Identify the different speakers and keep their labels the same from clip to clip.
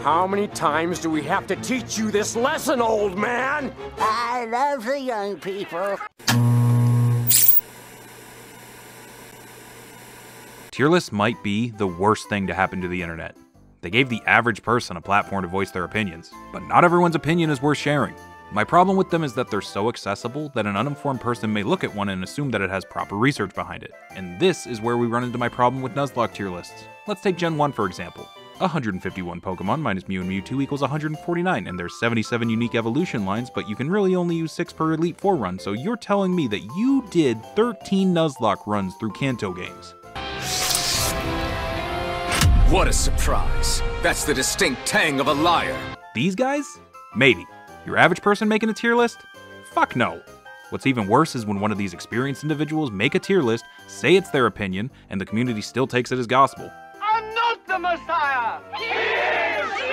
Speaker 1: How many times do we have to teach you this lesson, old man?
Speaker 2: I love the young people.
Speaker 3: Tier lists might be the worst thing to happen to the internet. They gave the average person a platform to voice their opinions, but not everyone's opinion is worth sharing. My problem with them is that they're so accessible that an uninformed person may look at one and assume that it has proper research behind it. And this is where we run into my problem with Nuzlocke tier lists. Let's take Gen 1 for example. 151 Pokemon minus Mew and Mewtwo equals 149, and there's 77 unique evolution lines, but you can really only use 6 per Elite Four run, so you're telling me that you did 13 Nuzlocke runs through Kanto games.
Speaker 4: What a surprise. That's the distinct tang of a liar.
Speaker 3: These guys? Maybe. Your average person making a tier list? Fuck no. What's even worse is when one of these experienced individuals make a tier list, say it's their opinion, and the community still takes it as gospel.
Speaker 5: I'm not the Messiah! He is the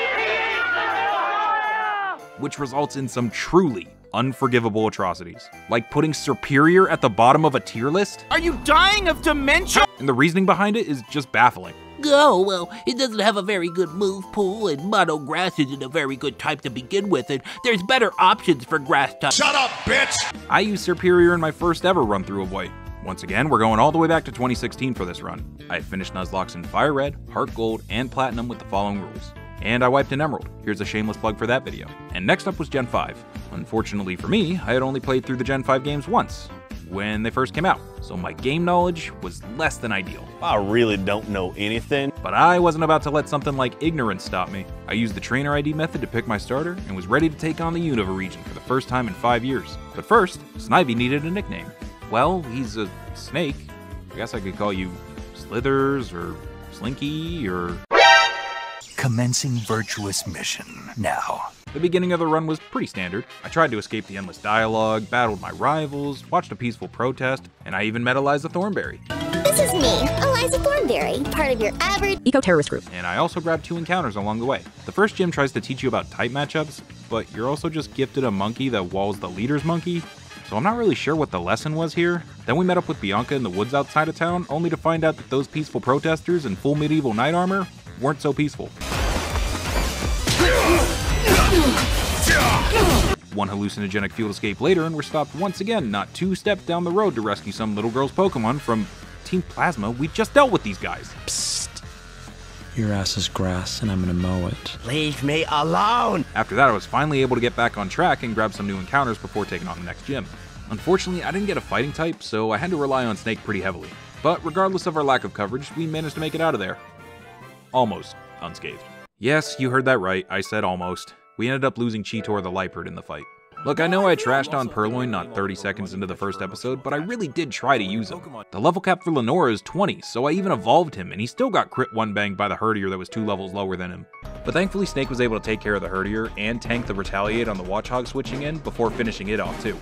Speaker 5: Messiah!
Speaker 3: Which results in some truly unforgivable atrocities. Like putting Serperior at the bottom of a tier list?
Speaker 5: Are you dying of dementia?
Speaker 3: And the reasoning behind it is just baffling.
Speaker 6: Oh, well, it doesn't have a very good move pool, and Mono Grass isn't a very good type to begin with, and there's better options for grass types.
Speaker 4: Shut up, bitch!
Speaker 3: I used Serperior in my first ever run through of White. Once again, we're going all the way back to 2016 for this run. I had finished Nuzlockes in Fire Red, Heart Gold, and Platinum with the following rules. And I wiped an Emerald. Here's a shameless plug for that video. And next up was Gen 5. Unfortunately for me, I had only played through the Gen 5 games once, when they first came out, so my game knowledge was less than ideal.
Speaker 7: I really don't know anything.
Speaker 3: But I wasn't about to let something like ignorance stop me. I used the trainer ID method to pick my starter, and was ready to take on the Unova region for the first time in 5 years. But first, Snivy needed a nickname. Well, he's a snake. I guess I could call you Slithers, or Slinky, or...
Speaker 8: Commencing virtuous mission now.
Speaker 3: The beginning of the run was pretty standard. I tried to escape the endless dialogue, battled my rivals, watched a peaceful protest, and I even met Eliza Thornberry.
Speaker 9: This is me, Eliza Thornberry, part of your average
Speaker 10: eco-terrorist group.
Speaker 3: And I also grabbed 2 encounters along the way. The first gym tries to teach you about type matchups, but you're also just gifted a monkey that walls the leader's monkey, so I'm not really sure what the lesson was here. Then we met up with Bianca in the woods outside of town, only to find out that those peaceful protesters in full medieval knight armor weren't so peaceful. One hallucinogenic field escape later, and we're stopped once again, not 2 steps down the road to rescue some little girl's Pokemon from Team Plasma. We just dealt with these guys.
Speaker 11: Psst. Your ass is grass, and I'm gonna mow it.
Speaker 6: Leave me alone!
Speaker 3: After that, I was finally able to get back on track and grab some new encounters before taking on the next gym. Unfortunately, I didn't get a fighting type, so I had to rely on Snake pretty heavily. But regardless of our lack of coverage, we managed to make it out of there. Almost unscathed. Yes, you heard that right, I said almost. We ended up losing Cheetor the Leopard in the fight. Look, I know I trashed on Purloin not 30 seconds into the first episode, but I really did try to use him. The level cap for Lenora is 20, so I even evolved him, and he still got crit one-banged by the Herdier that was 2 levels lower than him. But thankfully Snake was able to take care of the Herdier and tank the Retaliate on the Watchog switching in before finishing it off too.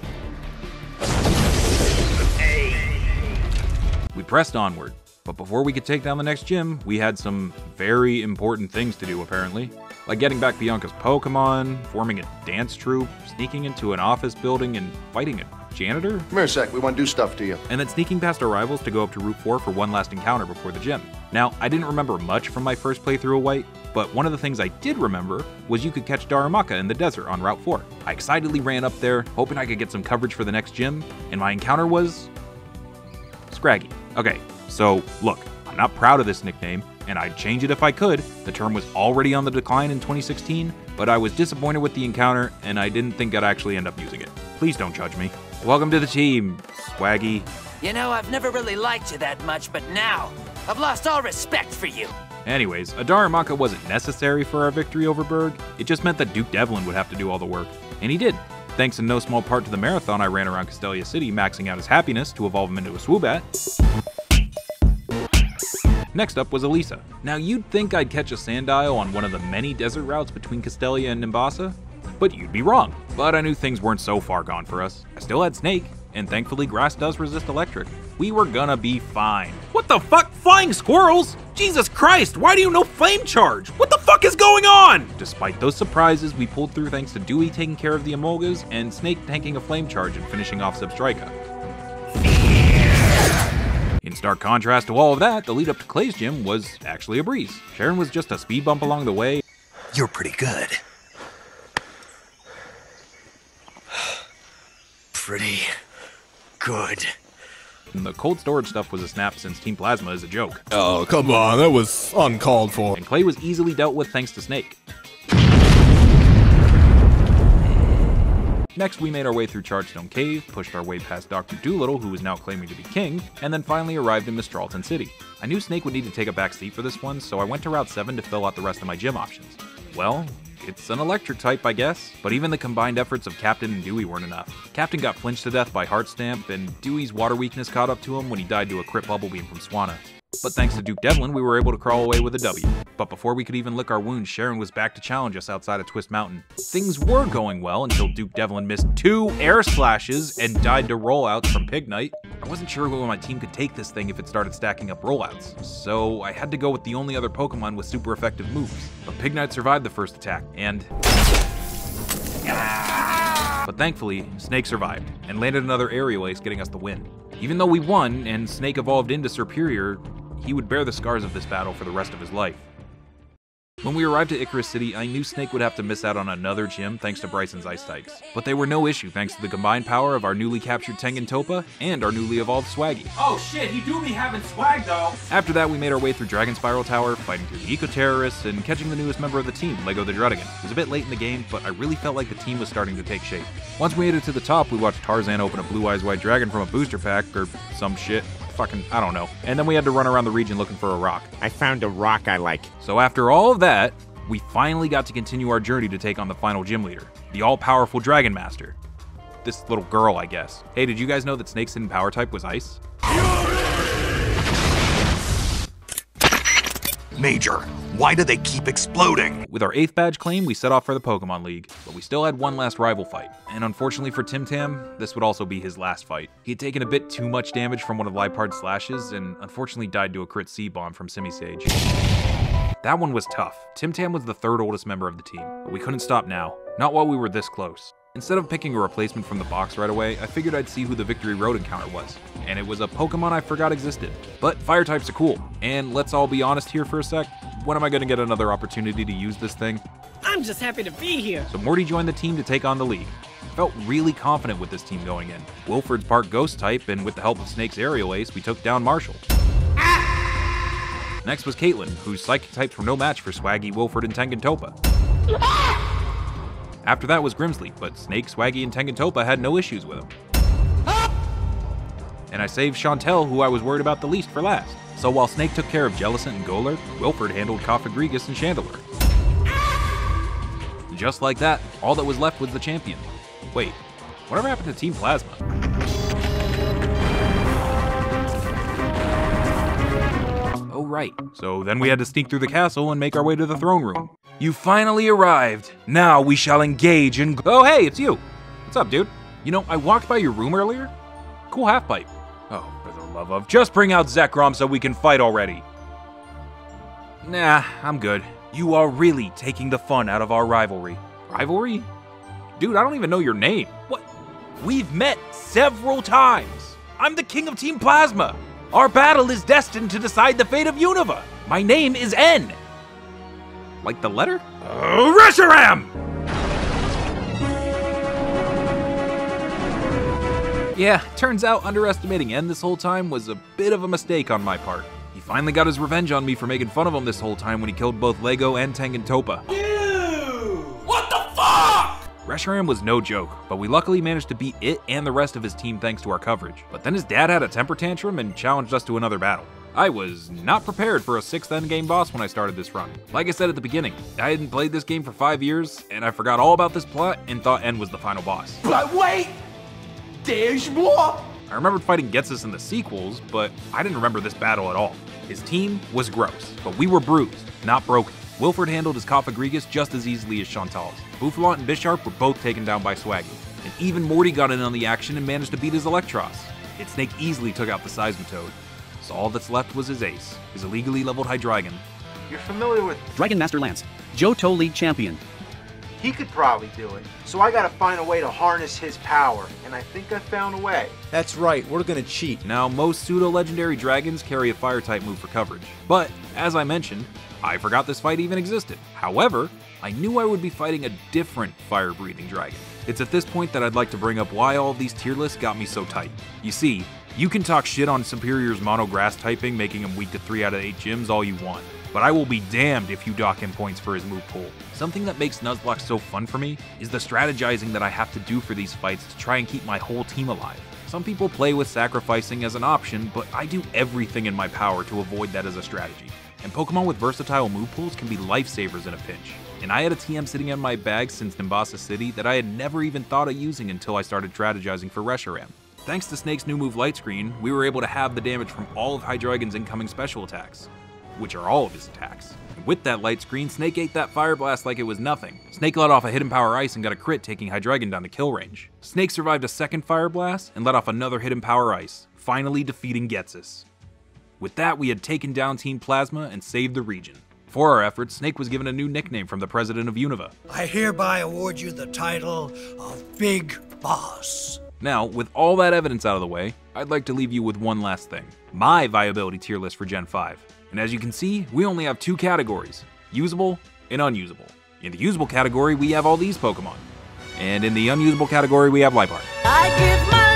Speaker 3: We pressed onward, but before we could take down the next gym, we had some very important things to do apparently. Like getting back Bianca's Pokemon, forming a dance troupe, sneaking into an office building and fighting a janitor.
Speaker 12: Come here a sec, we want to do stuff to you.
Speaker 3: And then sneaking past our rivals to go up to Route 4 for one last encounter before the gym. Now, I didn't remember much from my first playthrough of White, but one of the things I did remember was you could catch Darumaka in the desert on Route 4. I excitedly ran up there, hoping I could get some coverage for the next gym, and my encounter was... Scraggy. Okay, so look, I'm not proud of this nickname, and I'd change it if I could. The term was already on the decline in 2016, but I was disappointed with the encounter, and I didn't think I'd actually end up using it. Please don't judge me. Welcome to the team, Swaggy.
Speaker 6: You know, I've never really liked you that much, but now, I've lost all respect for you.
Speaker 3: Anyways, a Darumaka wasn't necessary for our victory over Berg. It just meant that Duke Devlin would have to do all the work. And he did. Thanks in no small part to the marathon I ran around Castelia City, maxing out his happiness to evolve him into a Swoobat. Next up was Elisa. Now you'd think I'd catch a Sandile on one of the many desert routes between Castelia and Nimbasa, but you'd be wrong. But I knew things weren't so far gone for us. I still had Snake, and thankfully grass does resist electric. We were gonna be fine. What the fuck? Flying squirrels? Jesus Christ, why do you know Flame Charge? What the fuck is going on? Despite those surprises, we pulled through thanks to Dewey taking care of the Emolgas and Snake tanking a Flame Charge and finishing off Substrika. In stark contrast to all of that, the lead up to Clay's gym was actually a breeze. Sharon was just a speed bump along the way.
Speaker 8: You're pretty good.
Speaker 10: Pretty good.
Speaker 3: And the cold storage stuff was a snap since Team Plasma is a joke.
Speaker 13: Oh, come on, that was uncalled for.
Speaker 3: And Clay was easily dealt with thanks to Snake. Next, we made our way through Chargestone Cave, pushed our way past Dr. Doolittle, who was now claiming to be king, and then finally arrived in Mistralton City. I knew Snake would need to take a back seat for this one, so I went to Route 7 to fill out the rest of my gym options. Well, it's an electric type, I guess, but even the combined efforts of Captain and Dewey weren't enough. Captain got flinched to death by Heart Stamp, and Dewey's water weakness caught up to him when he died to a crit bubble beam from Swanna. But thanks to Duke Devlin, we were able to crawl away with a W. But before we could even lick our wounds, Sharon was back to challenge us outside of Twist Mountain. Things were going well until Duke Devlin missed 2 air slashes and died to rollouts from Pig Knight. I wasn't sure who on my team could take this thing if it started stacking up rollouts, so I had to go with the only other Pokemon with super effective moves. But Pig Knight survived the first attack, and... But thankfully, Snake survived, and landed another aerial ace getting us the win. Even though we won, and Snake evolved into Serperior, he would bear the scars of this battle for the rest of his life. When we arrived at Icarus City, I knew Snake would have to miss out on another gym thanks to Bryson's ice types. But they were no issue thanks to the combined power of our newly captured Tengen Toppa and our newly evolved Swaggy.
Speaker 5: Oh shit, he do be having swag though!
Speaker 3: After that, we made our way through Dragon Spiral Tower, fighting through the eco-terrorists, and catching the newest member of the team, Lego the Druddigan. It was a bit late in the game, but I really felt like the team was starting to take shape. Once we made it to the top, we watched Tarzan open a Blue Eyes White Dragon from a booster pack, or some shit. Fucking, I don't know. And then we had to run around the region looking for a rock.
Speaker 14: I found a rock I like.
Speaker 3: So after all of that, we finally got to continue our journey to take on the final gym leader, the all-powerful Dragon Master. This little girl, I guess. Hey, did you guys know that Snake's hidden power type was Ice?
Speaker 8: Major, why do they keep exploding?
Speaker 3: With our 8th badge claim, we set off for the Pokemon League, but we still had one last rival fight. And unfortunately for Tim Tam, this would also be his last fight. He had taken a bit too much damage from one of Lipard's slashes, and unfortunately died to a crit C-bomb from Simisage. That one was tough. Tim Tam was the 3rd oldest member of the team, but we couldn't stop now. Not while we were this close. Instead of picking a replacement from the box right away, I figured I'd see who the Victory Road encounter was. And it was a Pokemon I forgot existed. But fire types are cool. And let's all be honest here for a sec, when am I gonna get another opportunity to use this thing?
Speaker 15: I'm just happy to be here.
Speaker 3: So Morty joined the team to take on the league. I felt really confident with this team going in. Wilford's part Ghost type, and with the help of Snake's aerial ace, we took down Marshall. Next was Caitlin, whose psychic types were no match for Swaggy, Wilford, and Tengen Toppa. After that was Grimsley, but Snake, Swaggy, and Tengen Toppa had no issues with him. And I saved Chantel, who I was worried about the least, for last. So while Snake took care of Jellicent and Golurk, Wilford handled Cofagrigus and Chandelure. Just like that, all that was left was the champion. Wait, whatever happened to Team Plasma? Oh right, so then we had to sneak through the castle and make our way to the throne room. You finally arrived. Now we shall engage in— Oh hey, it's you. What's up, dude? You know, I walked by your room earlier. Cool half-pipe. Oh, for the love of— Just bring out Zekrom so we can fight already. Nah, I'm good. You are really taking the fun out of our rivalry. Rivalry? Dude, I don't even know your name. What? We've met several times. I'm the king of Team Plasma. Our battle is destined to decide the fate of Unova. My name is N. Like the letter? Reshiram! Yeah, turns out underestimating N this whole time was a bit of a mistake on my part. He finally got his revenge on me for making fun of him this whole time when he killed both Lego and Tengen Toppa.
Speaker 5: Dude! What the fuck?
Speaker 3: Reshiram was no joke, but we luckily managed to beat it and the rest of his team thanks to our coverage. But then his dad had a temper tantrum and challenged us to another battle. I was not prepared for a 6th endgame boss when I started this run. Like I said at the beginning, I hadn't played this game for 5 years, and I forgot all about this plot and thought N was the final boss.
Speaker 5: But wait! There's more!
Speaker 3: I remembered fighting Getsus in the sequels, but I didn't remember this battle at all. His team was gross, but we were bruised, not broken. Wilford handled his Cofagrigus just as easily as Chantal's. Bouffalant and Bisharp were both taken down by Swaggy. And even Morty got in on the action and managed to beat his Electros. Hit Snake easily took out the Seismitoad. So all that's left was his ace, his illegally leveled Hydreigon.
Speaker 16: You're familiar with
Speaker 17: Dragon Master Lance, Johto League Champion.
Speaker 16: He could probably do it. So I gotta find a way to harness his power, and I think I found a way.
Speaker 18: That's right, we're gonna cheat.
Speaker 3: Now, most pseudo-legendary dragons carry a fire-type move for coverage. But, as I mentioned, I forgot this fight even existed. However, I knew I would be fighting a different fire-breathing dragon. It's at this point that I'd like to bring up why all of these tier lists got me so tight. You see, you can talk shit on Serperior's mono grass typing, making him weak to 3 out of 8 gyms all you want, but I will be damned if you dock him points for his move pool. Something that makes Nuzlocke so fun for me is the strategizing that I have to do for these fights to try and keep my whole team alive. Some people play with sacrificing as an option, but I do everything in my power to avoid that as a strategy. And Pokemon with versatile move pools can be lifesavers in a pinch. And I had a TM sitting in my bag since Nimbasa City that I had never even thought of using until I started strategizing for Reshiram. Thanks to Snake's new move Light Screen, we were able to have the damage from all of Hydreigon's incoming special attacks, which are all of his attacks. And with that Light Screen, Snake ate that Fire Blast like it was nothing. Snake let off a Hidden Power Ice and got a crit, taking Hydreigon down to kill range. Snake survived a second Fire Blast and let off another Hidden Power Ice, finally defeating Getsus. With that, we had taken down Team Plasma and saved the region. For our efforts, Snake was given a new nickname from the president of Unova.
Speaker 10: I hereby award you the title of Big Boss.
Speaker 3: Now, with all that evidence out of the way, I'd like to leave you with one last thing. My viability tier list for Gen 5. And as you can see, we only have 2 categories, usable and unusable. In the usable category, we have all these Pokemon. And in the unusable category, we have Liepard.
Speaker 2: I give my